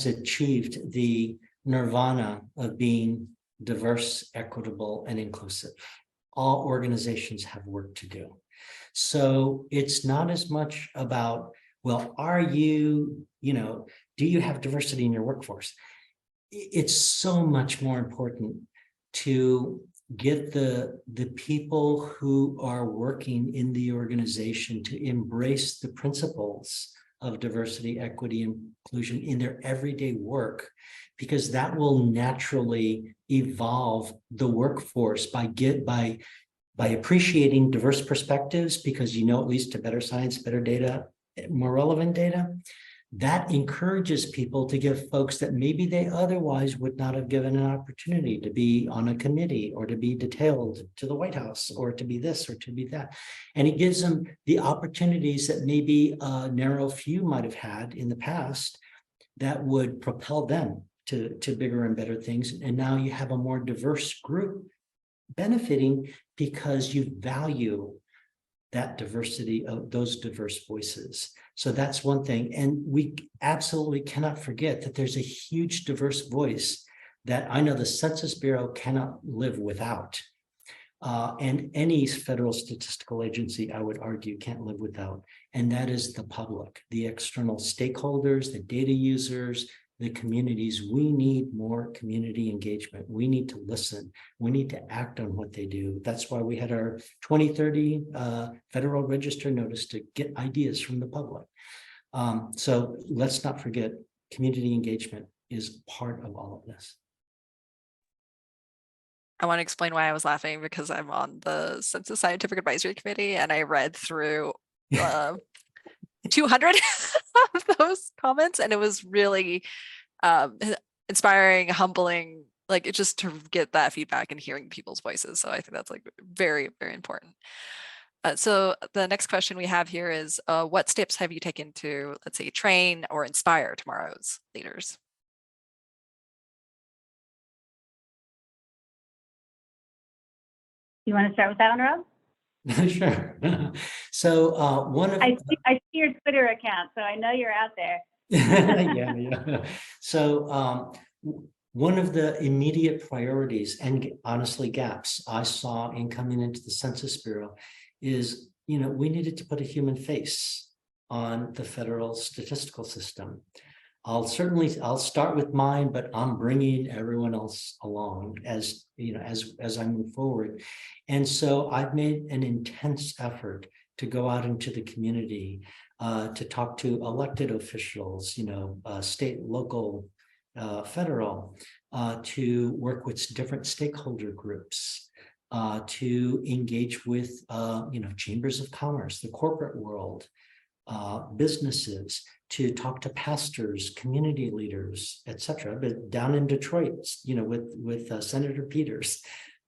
achieved the nirvana of being diverse, equitable, and inclusive. All organizations have work to do. So it's not as much about, well, do you have diversity in your workforce? It's so much more important to get the people who are working in the organization to embrace the principles of diversity, equity, and inclusion in their everyday work, because that will naturally evolve the workforce by appreciating diverse perspectives, because it leads to better science, better data, more relevant data. That encourages people to give folks that maybe they otherwise would not have given an opportunity to be on a committee, or to be detailed to the White House, or to be this or to be that. And it gives them the opportunities that maybe a narrow few might have had in the past that would propel them to bigger and better things. And now you have a more diverse group benefiting because you value that diversity of those diverse voices. So that's one thing. And we absolutely cannot forget that there's a huge diverse voice that I know the Census Bureau cannot live without. And any federal statistical agency, I would argue, can't live without. And that is the public, the external stakeholders, the data users, the communities. We need more community engagement. We need to listen. We need to act on what they do. That's why we had our 2030 Federal Register notice to get ideas from the public. So let's not forget, community engagement is part of all of this. I want to explain why I was laughing, because I'm on the Census Scientific Advisory Committee and I read through 200 of those comments, and it was really inspiring, humbling, like it just to get that feedback and hearing people's voices. So I think that's like very, very important. So the next question we have here is, what steps have you taken to, let's say, train or inspire tomorrow's leaders? You want to start with that one, Rob? Sure. So one of I see your Twitter account, so I know you're out there. yeah. So one of the immediate priorities and honestly gaps I saw in coming into the Census Bureau is, we needed to put a human face on the federal statistical system. I'll start with mine, but I'm bringing everyone else along as I move forward. And so I've made an intense effort to go out into the community, to talk to elected officials, state, local, federal, to work with different stakeholder groups, to engage with, chambers of commerce, the corporate world, businesses, to talk to pastors, community leaders, etc. But down in Detroit, with Senator Peters,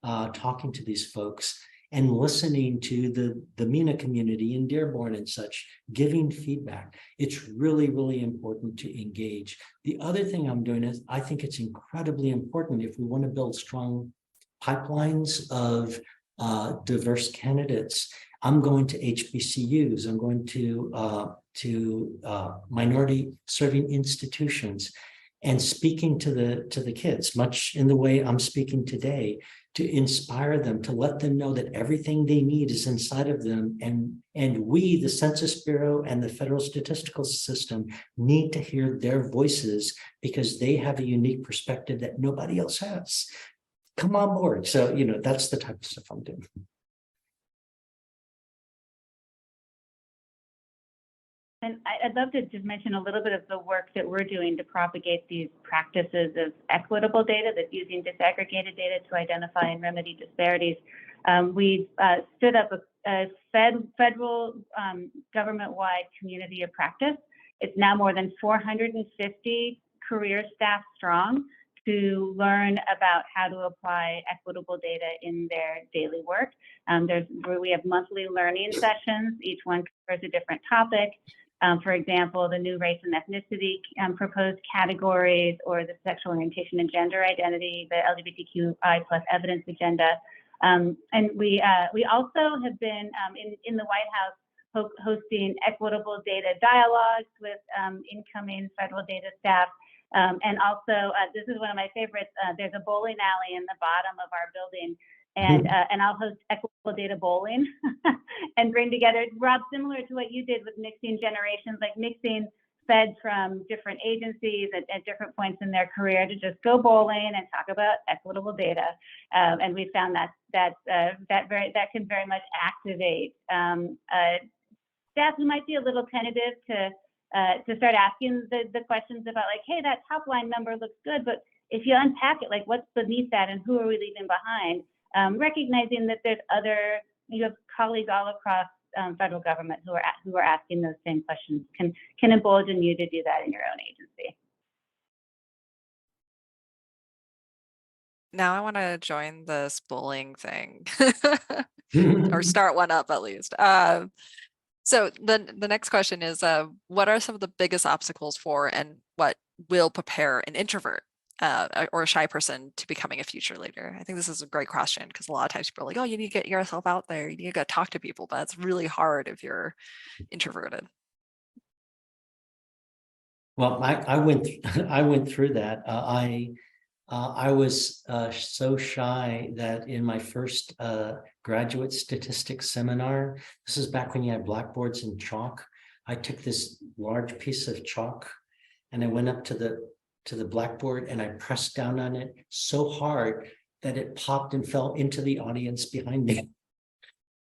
talking to these folks and listening to the MENA community in Dearborn and such, giving feedback. It's really, really important to engage. The other thing I'm doing is I think it's incredibly important if we want to build strong pipelines of diverse candidates. I'm going to HBCUs. I'm going to minority serving institutions and speaking to the kids, much in the way I'm speaking today, to inspire them, to let them know that everything they need is inside of them. And we, the Census Bureau and the federal statistical system, need to hear their voices because they have a unique perspective that nobody else has. Come on board. So, that's the type of stuff I'm doing. And I'd love to just mention a little bit of the work that we're doing to propagate these practices of equitable data, that's using disaggregated data to identify and remedy disparities. We've stood up a federal government-wide community of practice. It's now more than 450 career staff strong to learn about how to apply equitable data in their daily work. We have monthly learning sessions. Each one covers a different topic. For example, the new race and ethnicity proposed categories, or the sexual orientation and gender identity, the LGBTQI+ evidence agenda. And we also have been in the White House hosting equitable data dialogues with incoming federal data staff. And also, this is one of my favorites. There's a bowling alley in the bottom of our building, and I'll host equitable data bowling and bring together, Rob, similar to what you did with mixing generations, like mixing feds from different agencies at different points in their career to just go bowling and talk about equitable data. And we found that can very much activate staff who might be a little tentative to start asking the questions about, like, hey, that top line number looks good, but if you unpack it, like, what's beneath that and who are we leaving behind? Recognizing that you have colleagues all across federal government who are asking those same questions can embolden you to do that in your own agency. Now I want to join this bowling thing or start one up at least. So the next question is, what are some of the biggest obstacles for and what will prepare an introvert or a shy person to becoming a future leader? I think this is a great question because a lot of times people are like, oh, you need to get yourself out there. You need to go talk to people, but it's really hard if you're introverted. Well, I went I went through that. I was so shy that in my first graduate statistics seminar, this is back when you had blackboards and chalk. I took this large piece of chalk and I went up to the blackboard and I pressed down on it so hard that it popped and fell into the audience behind me.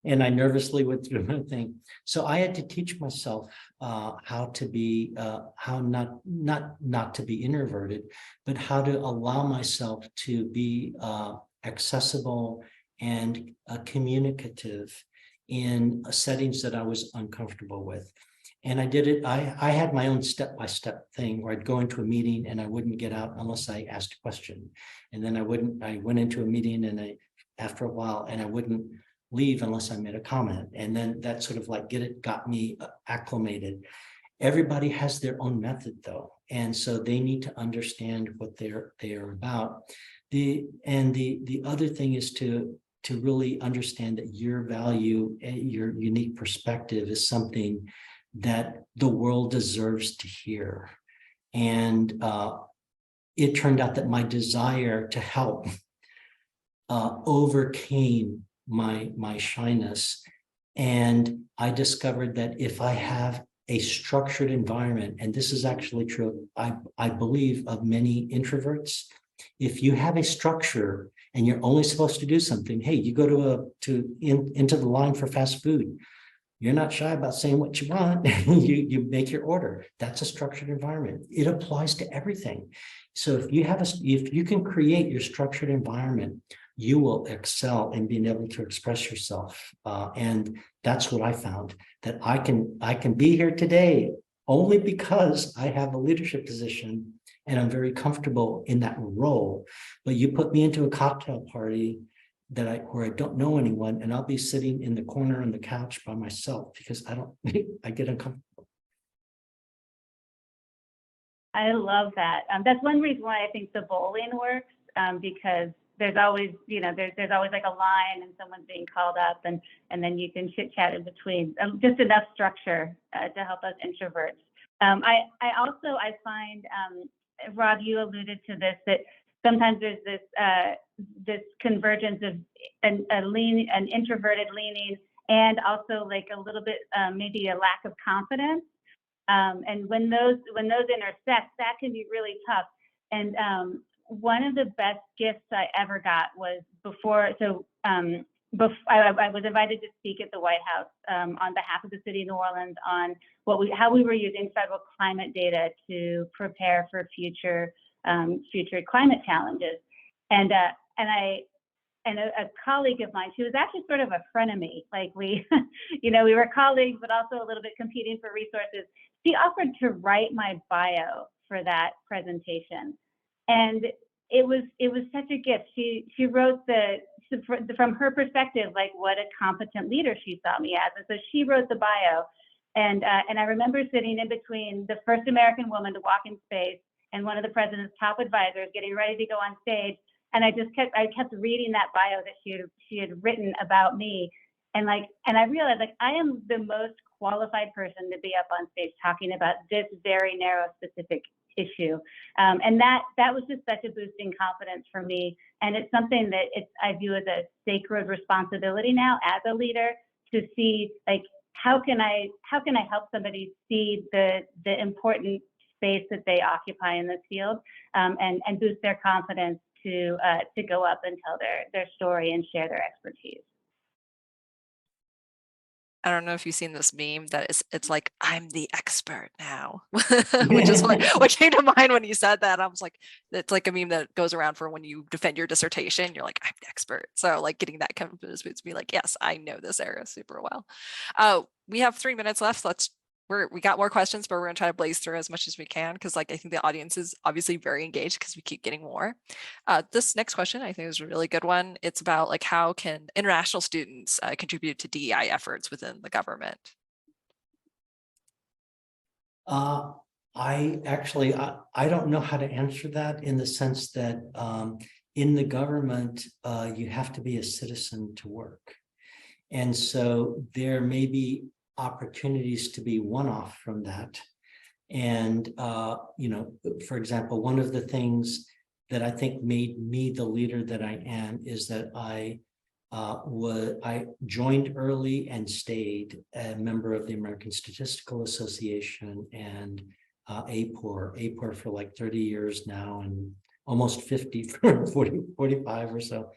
And I nervously went through my thing. So I had to teach myself how to be, how not to be introverted, but how to allow myself to be accessible and communicative in settings that I was uncomfortable with. And I did it. I had my own step-by-step thing where I'd go into a meeting and I wouldn't get out unless I asked a question. And then I went into a meeting and after a while, and I wouldn't leave unless I made a comment. And then that sort of like got me acclimated. Everybody has their own method though. And so they need to understand what they are about. The other thing is to really understand that your value and your unique perspective is something that the world deserves to hear. And it turned out that my desire to help overcame my shyness. And I discovered that if I have a structured environment, and this is actually true, I believe of many introverts, if you have a structure and you're only supposed to do something, hey, you go into the line for fast food, you're not shy about saying what you want. you make your order. That's a structured environment. It applies to everything. So if you can create your structured environment, you will excel in being able to express yourself. And that's what I found, that I can be here today only because I have a leadership position and I'm very comfortable in that role. But you put me into a cocktail party where I don't know anyone, and I'll be sitting in the corner on the couch by myself because I get uncomfortable. I love that. That's one reason why I think the bowling works, because there's always, there's always like a line and someone's being called up, and then you can chit chat in between. Just enough structure to help us introverts. I find, Rob, you alluded to this, that sometimes there's this convergence of an introverted leaning and also like a little bit maybe a lack of confidence. And when those intersect, that can be really tough. And one of the best gifts I ever got was I was invited to speak at the White House on behalf of the city of New Orleans on how we were using federal climate data to prepare for future climate challenges. And a colleague of mine, she was actually sort of a frenemy. Like we were colleagues, but also a little bit competing for resources. She offered to write my bio for that presentation. And it was such a gift. She wrote from her perspective, like what a competent leader she saw me as. And so she wrote the bio. And I remember sitting in between the first American woman to walk in space and one of the president's top advisors getting ready to go on stage. And I kept reading that bio that she had written about me. And I realized I am the most qualified person to be up on stage talking about this very narrow specific issue. And that was just such a boost in confidence for me. And it's something that I view as a sacred responsibility now as a leader, to see how can I help somebody see the important space that they occupy in this field, and boost their confidence to go up and tell their story and share their expertise. I don't know if you've seen this meme that it's like, I'm the expert now, which is what came to mind when you said that. I was like, it's like a meme that goes around for when you defend your dissertation, you're like, I'm the expert. So like getting that confidence boost to be like, yes, I know this area super well. We have 3 minutes left. We got more questions, but we're gonna try to blaze through as much as we can, because I think the audience is obviously very engaged because we keep getting more. This next question I think is a really good one. It's about how can international students contribute to DEI efforts within the government? I don't know how to answer that in the sense that in the government, you have to be a citizen to work. And so there may be opportunities to be one-off from that. And, for example, one of the things that I think made me the leader that I am is that I joined early and stayed a member of the American Statistical Association and APOR for like 30 years now, and almost 50 for 45 or so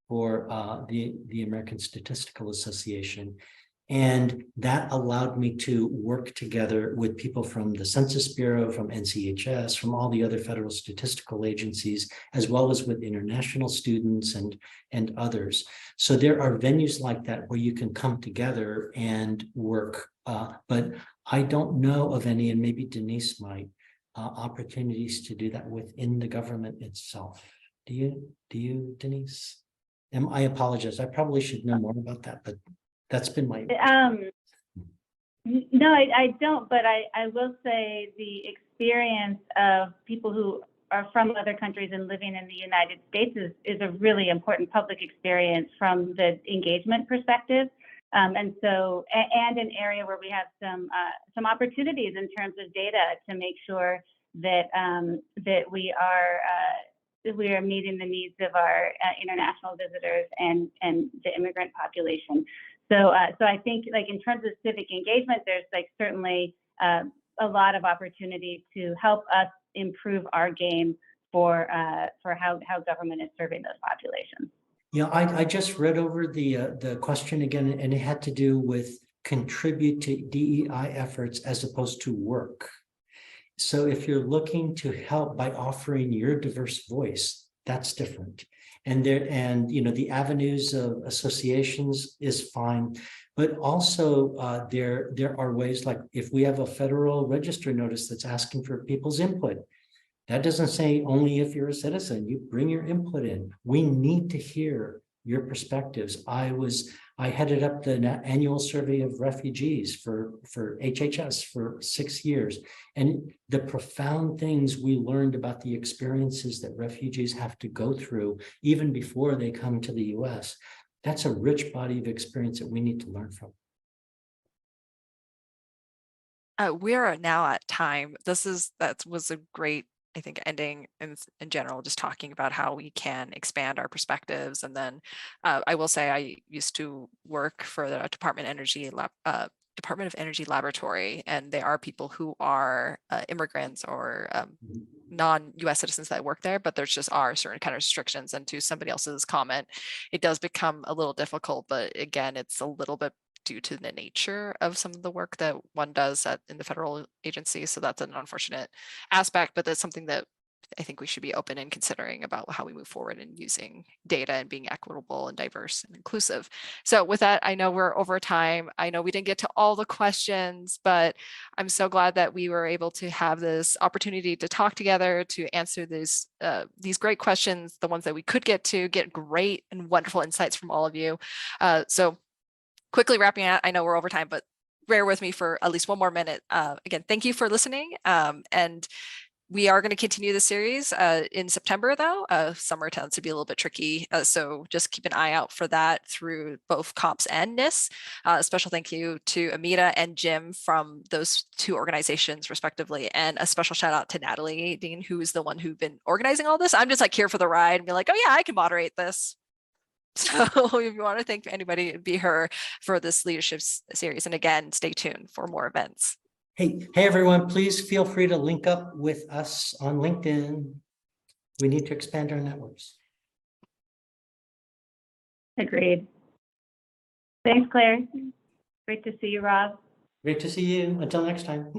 for the American Statistical Association. And that allowed me to work together with people from the Census Bureau, from NCHS, from all the other federal statistical agencies, as well as with international students and others. So there are venues like that where you can come together and work. But I don't know of any, and maybe Denice might, opportunities to do that within the government itself. Do you, Denice? I apologize. I probably should know more about that, but that's been my. No, I don't, but I will say the experience of people who are from other countries and living in the United States is a really important public experience from the engagement perspective. And an area where we have some opportunities in terms of data to make sure that that we are meeting the needs of our international visitors and the immigrant population. So I think, like, in terms of civic engagement, there's like certainly a lot of opportunity to help us improve our game for how government is serving those populations. Yeah, I just read over the question again, and it had to do with contribute to DEI efforts as opposed to work. So if you're looking to help by offering your diverse voice, that's different. And the avenues of associations is fine, but also there are ways, like if we have a federal register notice that's asking for people's input, that doesn't say only if you're a citizen. You bring your input in. We need to hear your perspectives. I headed up the annual survey of refugees for HHS for 6 years. And the profound things we learned about the experiences that refugees have to go through even before they come to the US, that's a rich body of experience that we need to learn from. We are now at time. That was a great, I think, ending in general, just talking about how we can expand our perspectives. And then I will say I used to work for the Department of Energy Laboratory, and they are people who are immigrants or non-US citizens that work there, but there's just are certain kind of restrictions. And to somebody else's comment, it does become a little difficult, but again, it's a little bit due to the nature of some of the work that one does in the federal agency. So that's an unfortunate aspect, but that's something that I think we should be open and considering about how we move forward in using data and being equitable and diverse and inclusive. So with that, I know we're over time. I know we didn't get to all the questions, but I'm so glad that we were able to have this opportunity to talk together, to answer these great questions, the ones that we could get great and wonderful insights from all of you. So quickly wrapping up, I know we're over time, but bear with me for at least one more minute. Again, thank you for listening. And we are going to continue the series in September, though. Summer tends to be a little bit tricky, so just keep an eye out for that through both COPSS and NISS. A special thank you to Amita and Jim from those two organizations, respectively, and a special shout out to Natalie Dean, who is the one who's been organizing all this. I'm just like here for the ride and be like, oh yeah, I can moderate this. So if you want to thank anybody, it'd be her for this leadership series. And again, stay tuned for more events. Hey, everyone, please feel free to link up with us on LinkedIn. We need to expand our networks. Agreed. Thanks, Claire. Great to see you, Rob. Great to see you. Until next time.